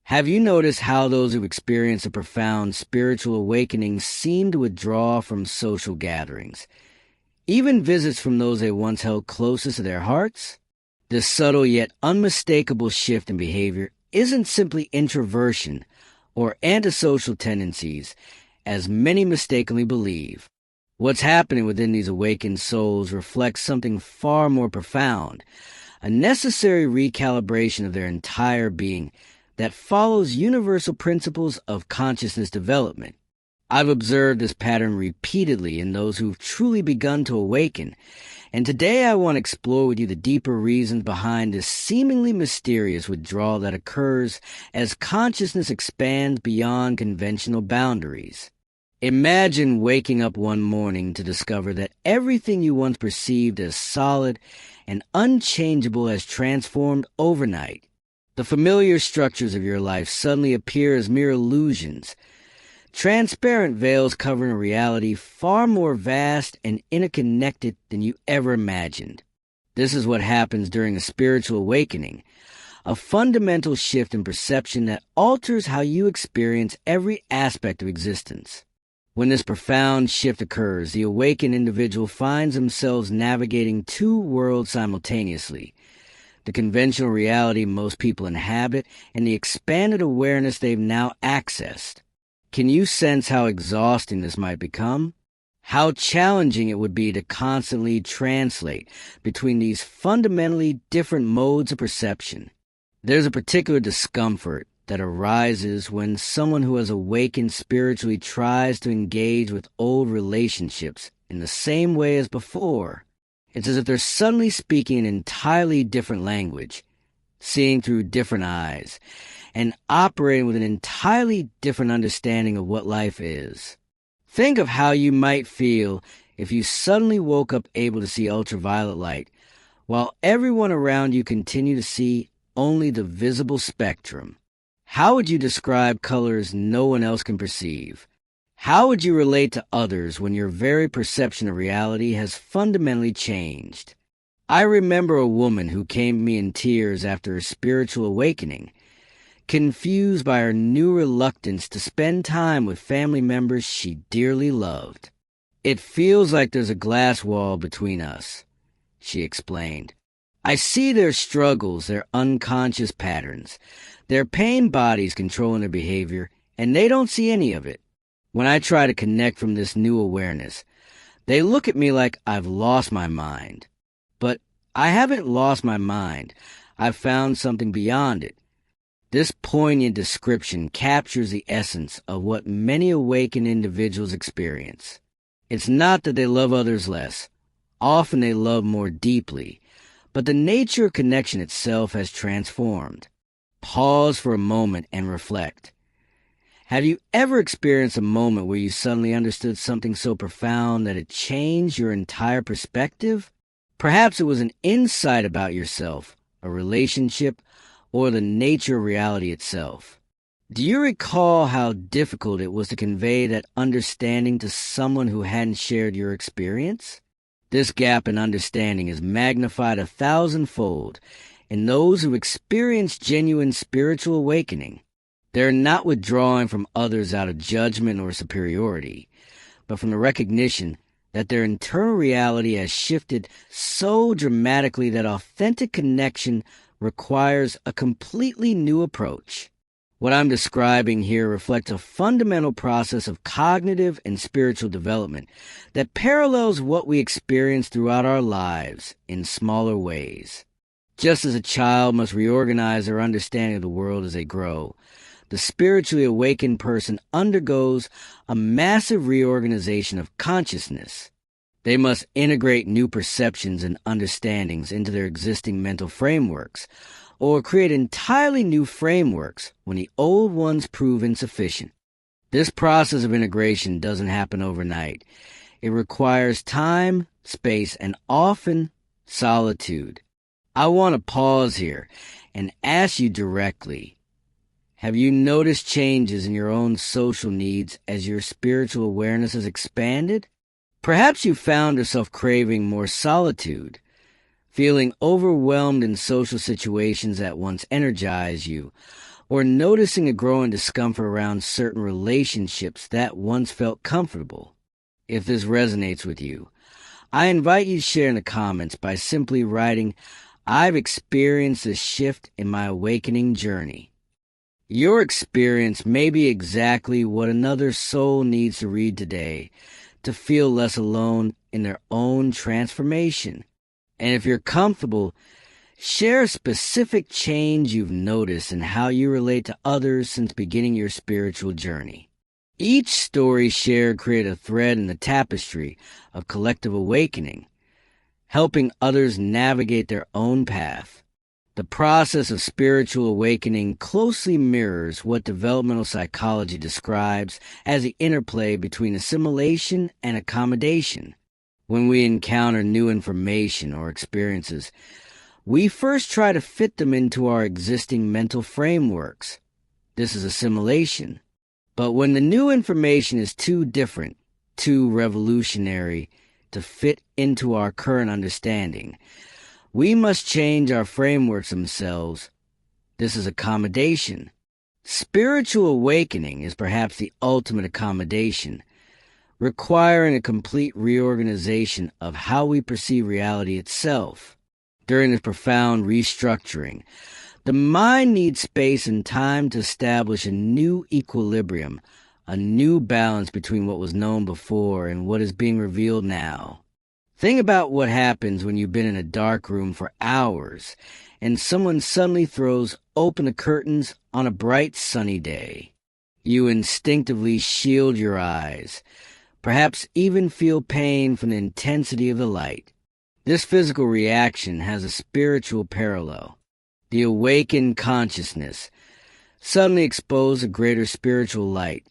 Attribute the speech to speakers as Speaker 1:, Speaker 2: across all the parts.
Speaker 1: Have you noticed how those who experience a profound spiritual awakening seem to withdraw from social gatherings, even visits from those they once held closest to their hearts? This subtle yet unmistakable shift in behavior isn't simply introversion or antisocial tendencies, as many mistakenly believe. What's happening within these awakened souls reflects something far more profound, a necessary recalibration of their entire being that follows universal principles of consciousness development. I've observed this pattern repeatedly in those who've truly begun to awaken, and today I want to explore with you the deeper reasons behind this seemingly mysterious withdrawal that occurs as consciousness expands beyond conventional boundaries. Imagine waking up one morning to discover that everything you once perceived as solid and unchangeable has transformed overnight. The familiar structures of your life suddenly appear as mere illusions, transparent veils covering a reality far more vast and interconnected than you ever imagined. This is what happens during a spiritual awakening, a fundamental shift in perception that alters how you experience every aspect of existence. When this profound shift occurs, the awakened individual finds themselves navigating two worlds simultaneously: the conventional reality most people inhabit, and the expanded awareness they've now accessed. Can you sense how exhausting this might become? How challenging it would be to constantly translate between these fundamentally different modes of perception? There's a particular discomfort that arises when someone who has awakened spiritually tries to engage with old relationships in the same way as before. It's as if they're suddenly speaking an entirely different language, seeing through different eyes, and operating with an entirely different understanding of what life is. Think of how you might feel if you suddenly woke up able to see ultraviolet light, while everyone around you continued to see only the visible spectrum. How would you describe colors no one else can perceive? How would you relate to others when your very perception of reality has fundamentally changed? I remember a woman who came to me in tears after a spiritual awakening, confused by her new reluctance to spend time with family members she dearly loved. "It feels like there's a glass wall between us," she explained. "I see their struggles, their unconscious patterns, their pain bodies controlling their behavior, and they don't see any of it. When I try to connect from this new awareness, they look at me like I've lost my mind. But I haven't lost my mind. I've found something beyond it." This poignant description captures the essence of what many awakened individuals experience. It's not that they love others less. Often they love more deeply. But the nature of connection itself has transformed. Pause for a moment and reflect. Have you ever experienced a moment where you suddenly understood something so profound that it changed your entire perspective? Perhaps it was an insight about yourself, a relationship, or the nature of reality itself. Do you recall how difficult it was to convey that understanding to someone who hadn't shared your experience? This gap in understanding is magnified 1,000-fold in those who experience genuine spiritual awakening. They're not withdrawing from others out of judgment or superiority, but from the recognition that their internal reality has shifted so dramatically that authentic connection requires a completely new approach. What I'm describing here reflects a fundamental process of cognitive and spiritual development that parallels what we experience throughout our lives in smaller ways. Just as a child must reorganize their understanding of the world as they grow, the spiritually awakened person undergoes a massive reorganization of consciousness. They must integrate new perceptions and understandings into their existing mental frameworks, or create entirely new frameworks when the old ones prove insufficient. This process of integration doesn't happen overnight. It requires time, space, and often solitude. I want to pause here and ask you directly, have you noticed changes in your own social needs as your spiritual awareness has expanded? Perhaps you found yourself craving more solitude, feeling overwhelmed in social situations that once energized you, or noticing a growing discomfort around certain relationships that once felt comfortable. If this resonates with you, I invite you to share in the comments by simply writing, "I've experienced a shift in my awakening journey." Your experience may be exactly what another soul needs to read today to feel less alone in their own transformation. And if you're comfortable, share a specific change you've noticed and how you relate to others since beginning your spiritual journey. Each story shared creates a thread in the tapestry of collective awakening, helping others navigate their own path. The process of spiritual awakening closely mirrors what developmental psychology describes as the interplay between assimilation and accommodation. When we encounter new information or experiences, we first try to fit them into our existing mental frameworks. This is assimilation. But when the new information is too different, too revolutionary to fit into our current understanding, we must change our frameworks themselves. This is accommodation. Spiritual awakening is perhaps the ultimate accommodation, requiring a complete reorganization of how we perceive reality itself. During this profound restructuring, the mind needs space and time to establish a new equilibrium, a new balance between what was known before and what is being revealed now. Think about what happens when you've been in a dark room for hours and someone suddenly throws open the curtains on a bright sunny day. You instinctively shield your eyes, perhaps even feel pain from the intensity of the light. This physical reaction has a spiritual parallel. The awakened consciousness, suddenly exposed to greater spiritual light,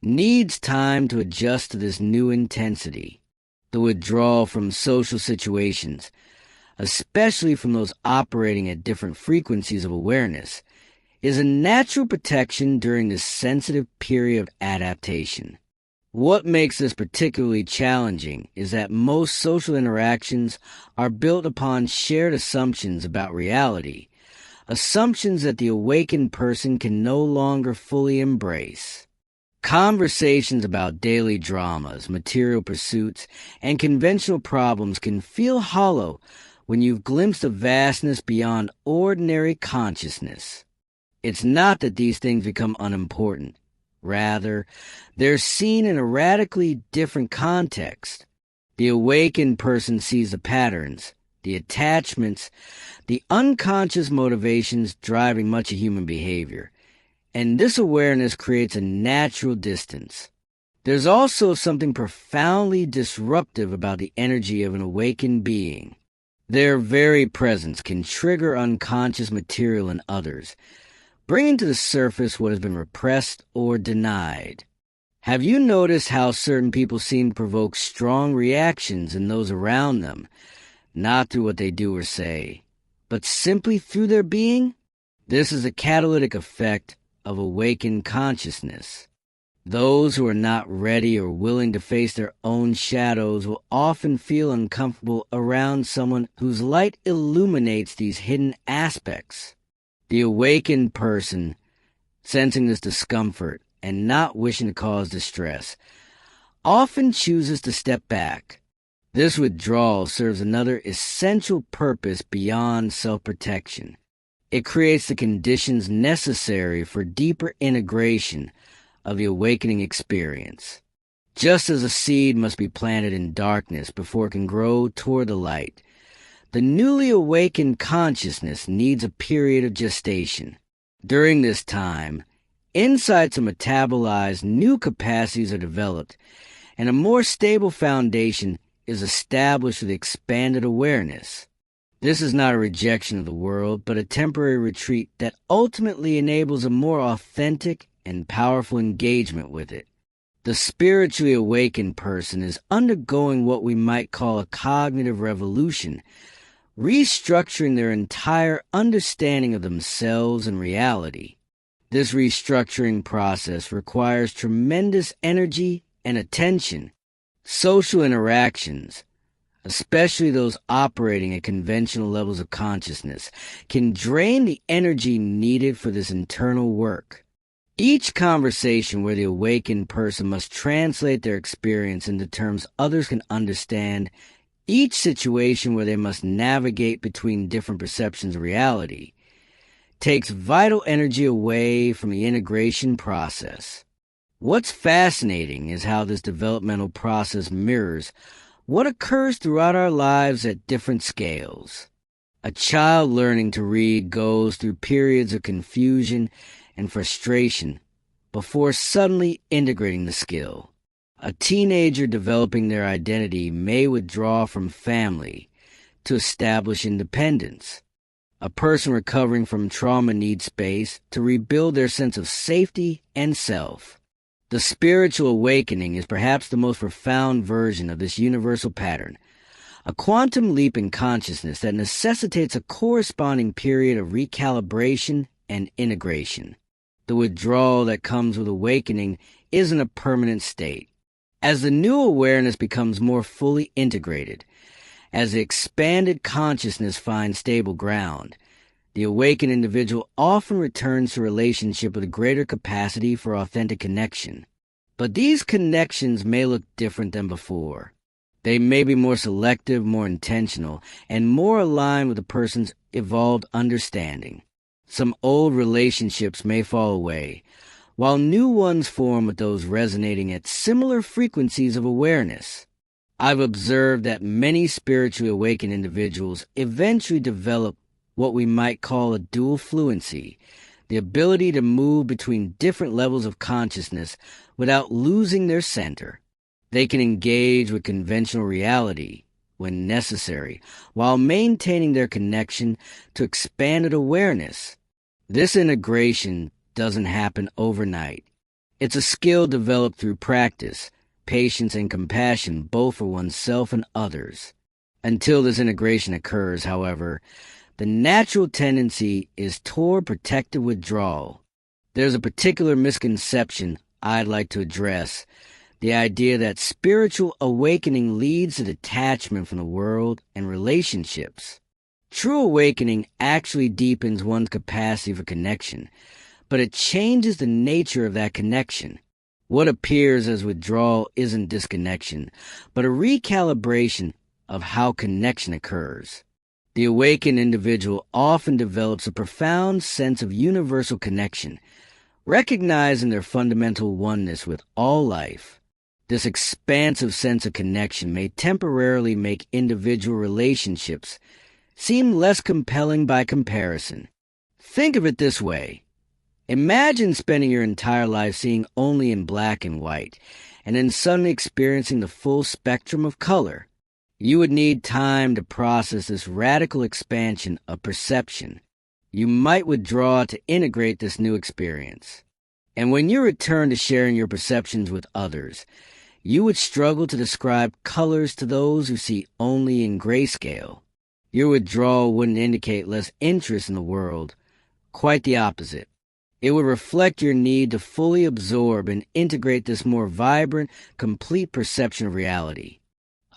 Speaker 1: needs time to adjust to this new intensity. The withdrawal from social situations, especially from those operating at different frequencies of awareness, is a natural protection during this sensitive period of adaptation. What makes this particularly challenging is that most social interactions are built upon shared assumptions about reality, assumptions that the awakened person can no longer fully embrace. Conversations about daily dramas, material pursuits, and conventional problems can feel hollow when you've glimpsed a vastness beyond ordinary consciousness. It's not that these things become unimportant. Rather, they're seen in a radically different context. The awakened person sees the patterns, the attachments, the unconscious motivations driving much of human behavior. And this awareness creates a natural distance. There's also something profoundly disruptive about the energy of an awakened being. Their very presence can trigger unconscious material in others, bringing to the surface what has been repressed or denied. Have you noticed how certain people seem to provoke strong reactions in those around them, not through what they do or say, but simply through their being? This is a catalytic effect of awakened consciousness. Those who are not ready or willing to face their own shadows will often feel uncomfortable around someone whose light illuminates these hidden aspects. The awakened person, sensing this discomfort and not wishing to cause distress, often chooses to step back. This withdrawal serves another essential purpose beyond self-protection. It creates the conditions necessary for deeper integration of the awakening experience. Just as a seed must be planted in darkness before it can grow toward the light, the newly awakened consciousness needs a period of gestation. During this time, insights are metabolized, new capacities are developed, and a more stable foundation is established with expanded awareness. This is not a rejection of the world, but a temporary retreat that ultimately enables a more authentic and powerful engagement with it. The spiritually awakened person is undergoing what we might call a cognitive revolution, restructuring their entire understanding of themselves and reality. This restructuring process requires tremendous energy and attention. Social interactions, especially those operating at conventional levels of consciousness, can drain the energy needed for this internal work. Each conversation where the awakened person must translate their experience into terms others can understand, each situation where they must navigate between different perceptions of reality, takes vital energy away from the integration process. What's fascinating is how this developmental process mirrors what occurs throughout our lives at different scales. A child learning to read goes through periods of confusion and frustration before suddenly integrating the skill. A teenager developing their identity may withdraw from family to establish independence. A person recovering from trauma needs space to rebuild their sense of safety and self. The spiritual awakening is perhaps the most profound version of this universal pattern, a quantum leap in consciousness that necessitates a corresponding period of recalibration and integration. The withdrawal that comes with awakening isn't a permanent state. As the new awareness becomes more fully integrated, as the expanded consciousness finds stable ground, the awakened individual often returns to relationship with a greater capacity for authentic connection. But these connections may look different than before. They may be more selective, more intentional, and more aligned with the person's evolved understanding. Some old relationships may fall away, while new ones form with those resonating at similar frequencies of awareness. I've observed that many spiritually awakened individuals eventually develop what we might call a dual fluency, the ability to move between different levels of consciousness without losing their center. They can engage with conventional reality when necessary, while maintaining their connection to expanded awareness. This integration doesn't happen overnight. It's a skill developed through practice, patience, and compassion, both for oneself and others. Until this integration occurs, however, the natural tendency is toward protective withdrawal. There's a particular misconception I'd like to address, the idea that spiritual awakening leads to detachment from the world and relationships. True awakening actually deepens one's capacity for connection, but it changes the nature of that connection. What appears as withdrawal isn't disconnection, but a recalibration of how connection occurs. The awakened individual often develops a profound sense of universal connection, recognizing their fundamental oneness with all life. This expansive sense of connection may temporarily make individual relationships seem less compelling by comparison. Think of it this way. Imagine spending your entire life seeing only in black and white, and then suddenly experiencing the full spectrum of color. You would need time to process this radical expansion of perception. You might withdraw to integrate this new experience. And when you return to sharing your perceptions with others, you would struggle to describe colors to those who see only in grayscale. Your withdrawal wouldn't indicate less interest in the world. Quite the opposite. It would reflect your need to fully absorb and integrate this more vibrant, complete perception of reality.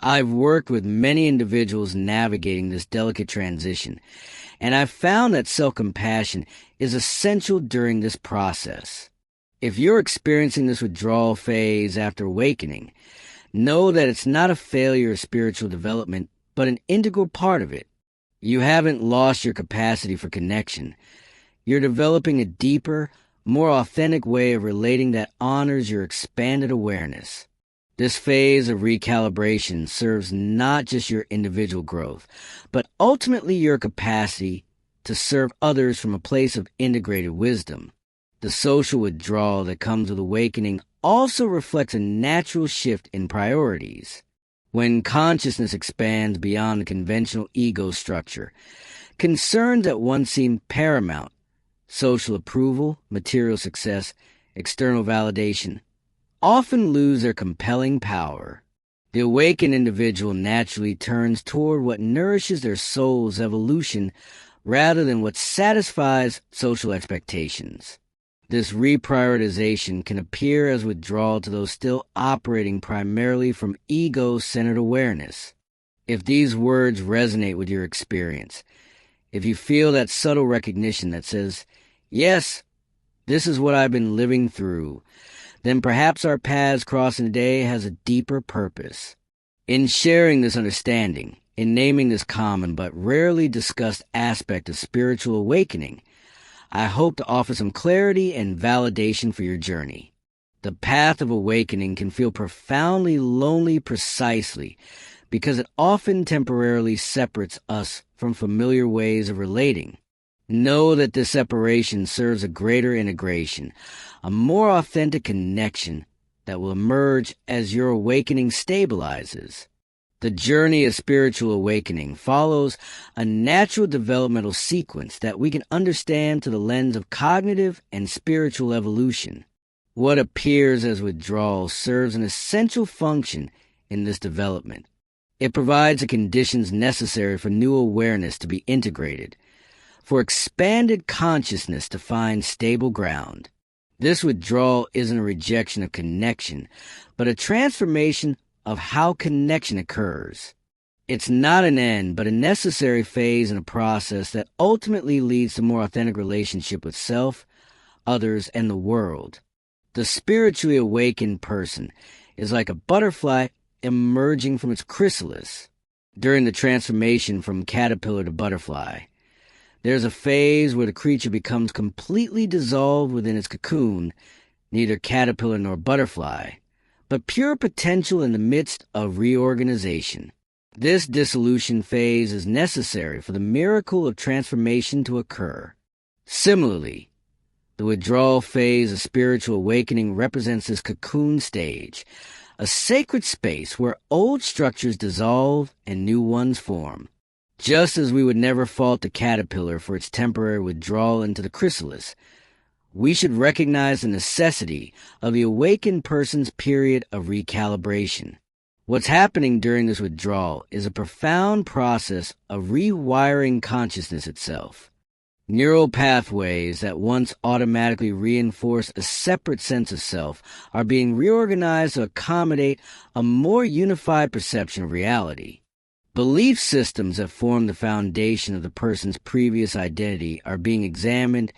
Speaker 1: I've worked with many individuals navigating this delicate transition, and I've found that self-compassion is essential during this process. If you're experiencing this withdrawal phase after awakening, know that it's not a failure of spiritual development, but an integral part of it. You haven't lost your capacity for connection. You're developing a deeper, more authentic way of relating that honors your expanded awareness. This phase of recalibration serves not just your individual growth, but ultimately your capacity to serve others from a place of integrated wisdom. The social withdrawal that comes with awakening also reflects a natural shift in priorities. When consciousness expands beyond the conventional ego structure, concerns that once seemed paramount, social approval, material success, external validation, often lose their compelling power. The awakened individual naturally turns toward what nourishes their soul's evolution rather than what satisfies social expectations. This reprioritization can appear as withdrawal to those still operating primarily from ego-centered awareness. If these words resonate with your experience, if you feel that subtle recognition that says, yes, this is what I've been living through, then perhaps our paths crossing today has a deeper purpose. In sharing this understanding, in naming this common but rarely discussed aspect of spiritual awakening, I hope to offer some clarity and validation for your journey. The path of awakening can feel profoundly lonely precisely because it often temporarily separates us from familiar ways of relating. Know that this separation serves a greater integration, a more authentic connection that will emerge as your awakening stabilizes. The journey of spiritual awakening follows a natural developmental sequence that we can understand through the lens of cognitive and spiritual evolution. What appears as withdrawal serves an essential function in this development. It provides the conditions necessary for new awareness to be integrated, for expanded consciousness to find stable ground. This withdrawal isn't a rejection of connection, but a transformation of how connection occurs. It's not an end, but a necessary phase in a process that ultimately leads to more authentic relationship with self, others, and the world. The spiritually awakened person is like a butterfly emerging from its chrysalis. During the transformation from caterpillar to butterfly, there's a phase where the creature becomes completely dissolved within its cocoon, neither caterpillar nor butterfly, but pure potential in the midst of reorganization. This dissolution phase is necessary for the miracle of transformation to occur. Similarly, the withdrawal phase of spiritual awakening represents this cocoon stage, a sacred space where old structures dissolve and new ones form. Just as we would never fault the caterpillar for its temporary withdrawal into the chrysalis, we should recognize the necessity of the awakened person's period of recalibration. What's happening during this withdrawal is a profound process of rewiring consciousness itself. Neural pathways that once automatically reinforced a separate sense of self are being reorganized to accommodate a more unified perception of reality. Belief systems that form the foundation of the person's previous identity are being examined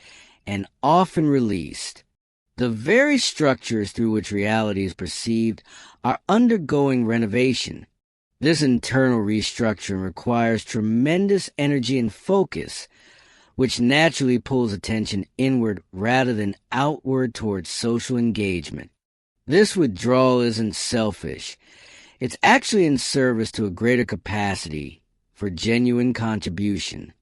Speaker 1: and often released. The very structures through which reality is perceived are undergoing renovation. This internal restructuring requires tremendous energy and focus, which naturally pulls attention inward rather than outward towards social engagement. This withdrawal isn't selfish. It's actually in service to a greater capacity for genuine contribution.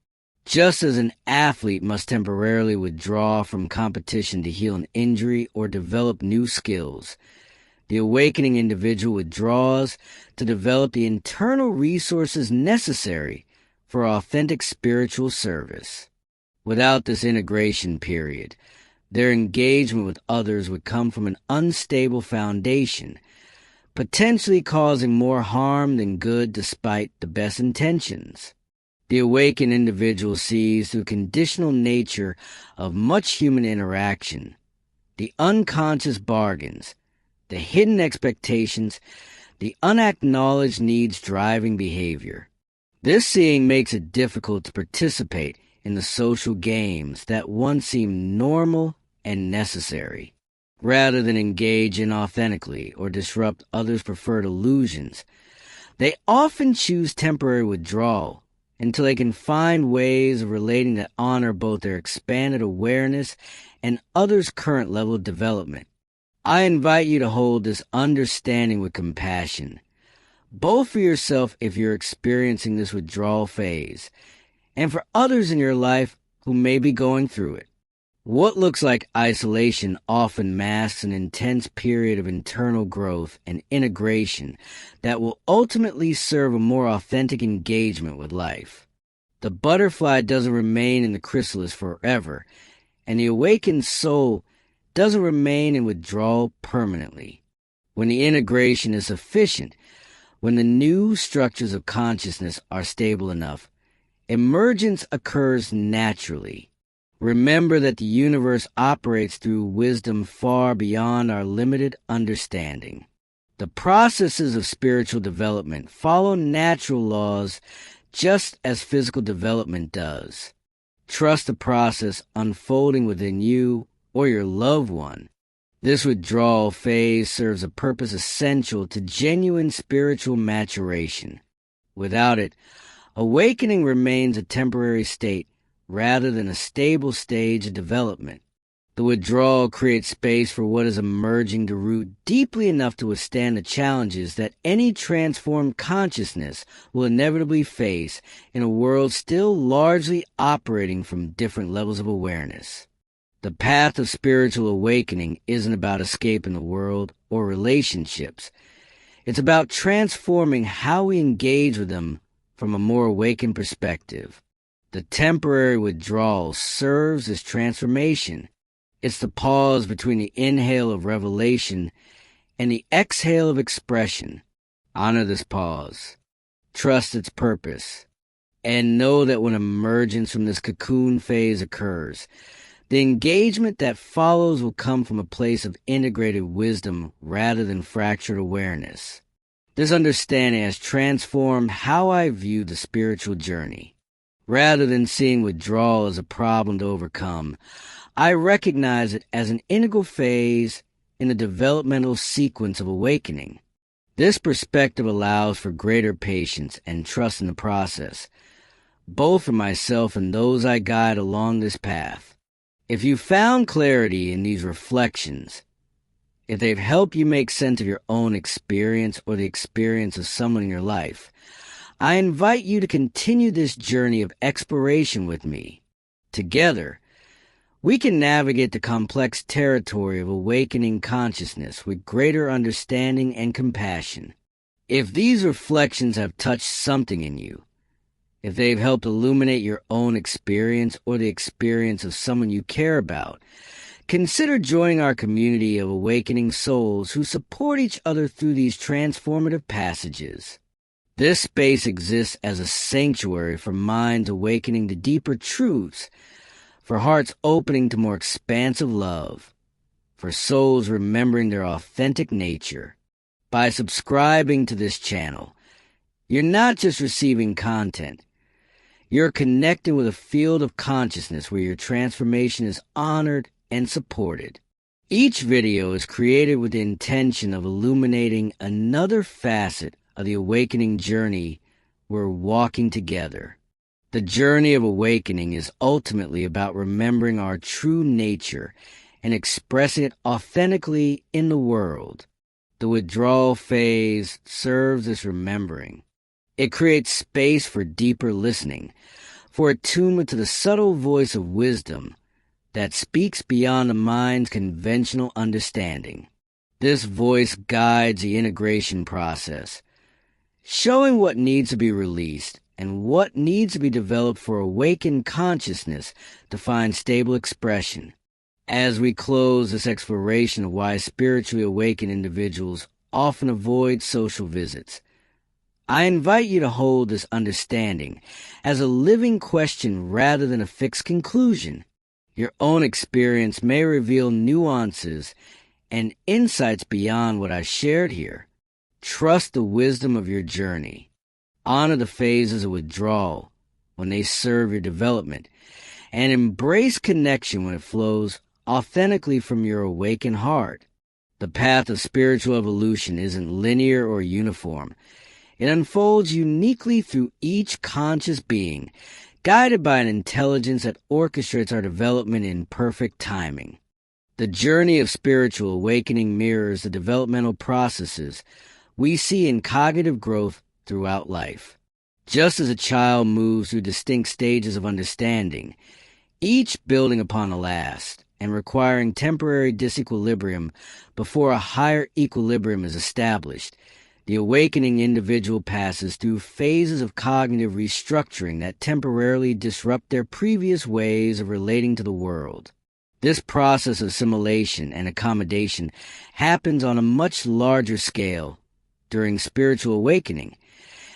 Speaker 1: Just as an athlete must temporarily withdraw from competition to heal an injury or develop new skills, the awakening individual withdraws to develop the internal resources necessary for authentic spiritual service. Without this integration period, their engagement with others would come from an unstable foundation, potentially causing more harm than good despite the best intentions. The awakened individual sees through the conditional nature of much human interaction, the unconscious bargains, the hidden expectations, the unacknowledged needs driving behavior. This seeing makes it difficult to participate in the social games that once seemed normal and necessary. Rather than engage inauthentically or disrupt others' preferred illusions, they often choose temporary withdrawal until they can find ways of relating that honor both their expanded awareness and others' current level of development. I invite you to hold this understanding with compassion, both for yourself if you're experiencing this withdrawal phase, and for others in your life who may be going through it. What looks like isolation often masks an intense period of internal growth and integration that will ultimately serve a more authentic engagement with life. The butterfly doesn't remain in the chrysalis forever, and the awakened soul doesn't remain in withdrawal permanently. When the integration is sufficient, when the new structures of consciousness are stable enough, emergence occurs naturally. Remember that the universe operates through wisdom far beyond our limited understanding. The processes of spiritual development follow natural laws just as physical development does. Trust the process unfolding within you or your loved one. This withdrawal phase serves a purpose essential to genuine spiritual maturation. Without it, awakening remains a temporary state rather than a stable stage of development. The withdrawal creates space for what is emerging to root deeply enough to withstand the challenges that any transformed consciousness will inevitably face in a world still largely operating from different levels of awareness. The path of spiritual awakening isn't about escaping the world or relationships. It's about transforming how we engage with them from a more awakened perspective. The temporary withdrawal serves as transformation. It's the pause between the inhale of revelation and the exhale of expression. Honor this pause. Trust its purpose. And know that when emergence from this cocoon phase occurs, the engagement that follows will come from a place of integrated wisdom rather than fractured awareness. This understanding has transformed how I view the spiritual journey. Rather than seeing withdrawal as a problem to overcome, I recognize it as an integral phase in the developmental sequence of awakening. This perspective allows for greater patience and trust in the process, both for myself and those I guide along this path. If you found clarity in these reflections, if they've helped you make sense of your own experience or the experience of someone in your life, I invite you to continue this journey of exploration with me. Together, we can navigate the complex territory of awakening consciousness with greater understanding and compassion. If these reflections have touched something in you, if they've helped illuminate your own experience or the experience of someone you care about, consider joining our community of awakening souls who support each other through these transformative passages. This space exists as a sanctuary for minds awakening to deeper truths, for hearts opening to more expansive love, for souls remembering their authentic nature. By subscribing to this channel, you're not just receiving content, you're connecting with a field of consciousness where your transformation is honored and supported. Each video is created with the intention of illuminating another facet of the awakening journey we're walking together. The journey of awakening is ultimately about remembering our true nature and expressing it authentically in the world. The withdrawal phase serves as remembering. It creates space for deeper listening, for attunement to the subtle voice of wisdom that speaks beyond the mind's conventional understanding. This voice guides the integration process, showing what needs to be released and what needs to be developed for awakened consciousness to find stable expression. As we close this exploration of why spiritually awakened individuals often avoid social visits, I invite you to hold this understanding as a living question rather than a fixed conclusion. Your own experience may reveal nuances and insights beyond what I shared here. Trust the wisdom of your journey. Honor the phases of withdrawal when they serve your development, and embrace connection when it flows authentically from your awakened heart. The path of spiritual evolution isn't linear or uniform. It unfolds uniquely through each conscious being, guided by an intelligence that orchestrates our development in perfect timing. The journey of spiritual awakening mirrors the developmental processes we see in cognitive growth throughout life. Just as a child moves through distinct stages of understanding, each building upon the last and requiring temporary disequilibrium before a higher equilibrium is established, the awakening individual passes through phases of cognitive restructuring that temporarily disrupt their previous ways of relating to the world. This process of assimilation and accommodation happens on a much larger scale during spiritual awakening,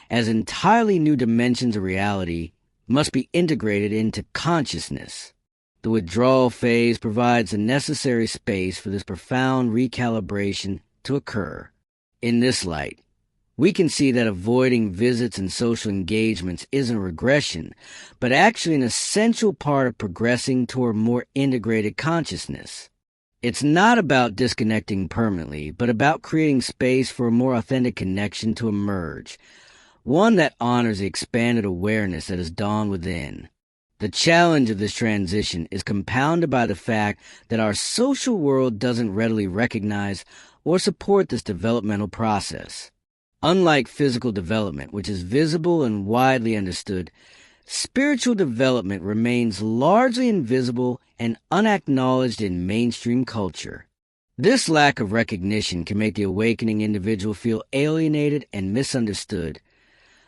Speaker 1: as entirely new dimensions of reality must be integrated into consciousness. The withdrawal phase provides the necessary space for this profound recalibration to occur. In this light, we can see that avoiding visits and social engagements isn't a regression, but actually an essential part of progressing toward more integrated consciousness. It's not about disconnecting permanently, but about creating space for a more authentic connection to emerge, one that honors the expanded awareness that has dawned within. The challenge of this transition is compounded by the fact that our social world doesn't readily recognize or support this developmental process. Unlike physical development, which is visible and widely understood, spiritual development remains largely invisible and unacknowledged in mainstream culture. This lack of recognition can make the awakening individual feel alienated and misunderstood,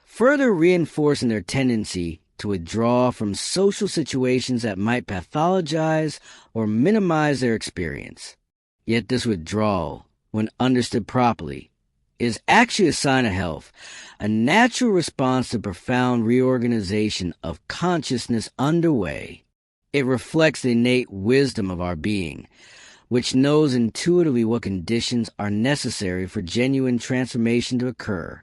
Speaker 1: further reinforcing their tendency to withdraw from social situations that might pathologize or minimize their experience. Yet this withdrawal, when understood properly, is actually a sign of health, a natural response to profound reorganization of consciousness underway. It reflects the innate wisdom of our being, which knows intuitively what conditions are necessary for genuine transformation to occur.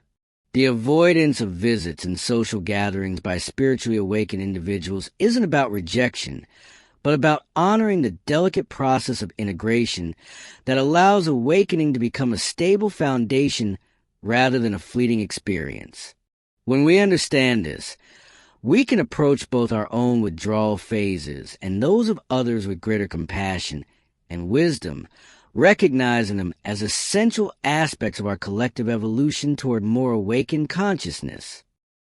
Speaker 1: The avoidance of visits and social gatherings by spiritually awakened individuals isn't about rejection, but about honoring the delicate process of integration that allows awakening to become a stable foundation rather than a fleeting experience. When we understand this, we can approach both our own withdrawal phases and those of others with greater compassion and wisdom, recognizing them as essential aspects of our collective evolution toward more awakened consciousness.